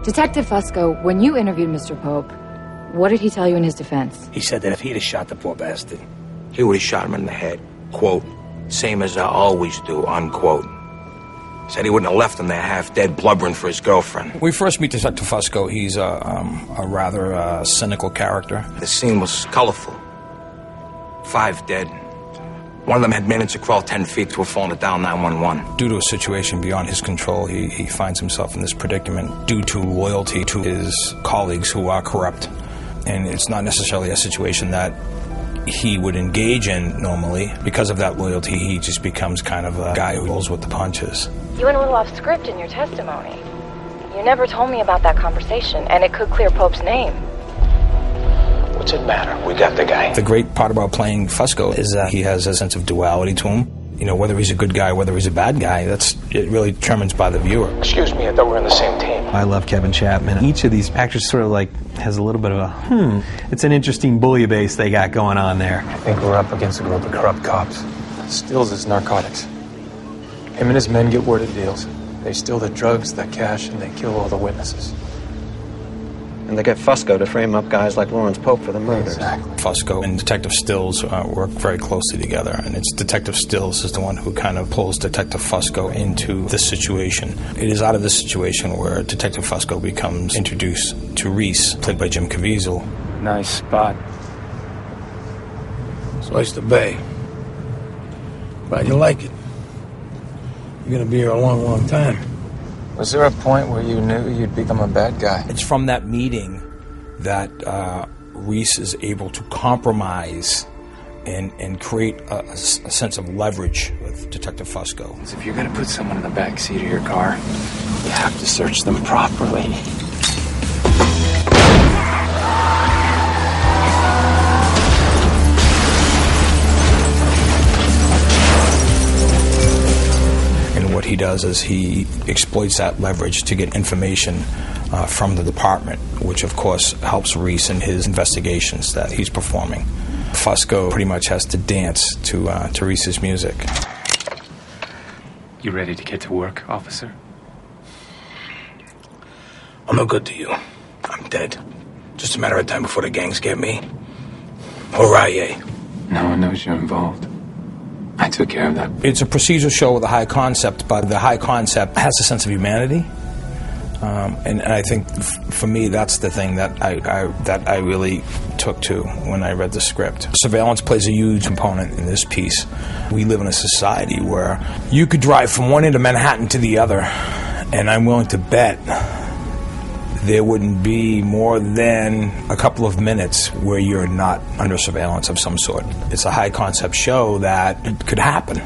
Detective Fusco, when you interviewed Mr. Pope, what did he tell you in his defense? He said that if he'd have shot the poor bastard, he would have shot him in the head. Quote, same as I always do, unquote. Said he wouldn't have left him there half dead, blubbering for his girlfriend. We first meet Detective Fusco. He's a rather cynical character. The scene was colorful. 5 dead. One of them had managed to crawl 10 feet to a phone to dial 911. Due to a situation beyond his control, he finds himself in this predicament due to loyalty to his colleagues who are corrupt. And it's not necessarily a situation that he would engage in normally. Because of that loyalty, he just becomes kind of a guy who rolls with the punches. You went a little off script in your testimony. You never told me about that conversation, and it could clear Pope's name. What's it matter? We got the guy. The great part about playing Fusco is that he has a sense of duality to him. You know, whether he's a good guy, whether he's a bad guy, it really determines by the viewer. Excuse me, I thought we were on the same team. I love Kevin Chapman. Each of these actors sort of like has a little bit of a, It's an interesting bouillabaisse they got going on there. I think we're up against a group of corrupt cops. Steals his narcotics. Him and his men get word of deals. They steal the drugs, the cash, and they kill all the witnesses. And they get Fusco to frame up guys like Lawrence Pope for the murders. Exactly. Fusco and Detective Stills work very closely together, and it's Detective Stills is the one who kind of pulls Detective Fusco into this situation. It is out of this situation where Detective Fusco becomes introduced to Reese, played by Jim Caviezel. Nice spot. it's Oyster Bay. Glad you like it. You're gonna be here a long, long time. Was there a point where you knew you'd become a bad guy? It's from that meeting that Reese is able to compromise and create a sense of leverage with Detective Fusco. If you're going to put someone in the back seat of your car, you have to search them properly. What he does is he exploits that leverage to get information from the department, which of course helps Reese in his investigations that he's performing. Fusco pretty much has to dance to Reese's music. You ready to get to work, officer? I'm no good to you. I'm dead. Just a matter of time before the gangs get me. Hooray! No one knows you're involved. I took care of that. It's a procedural show with a high concept, but the high concept has a sense of humanity. And I think for me, that's the thing that I really took to when I read the script. Surveillance plays a huge component in this piece. We live in a society where you could drive from one end of Manhattan to the other, and I'm willing to bet there wouldn't be more than a couple of minutes where you're not under surveillance of some sort. It's a high concept show that it could happen.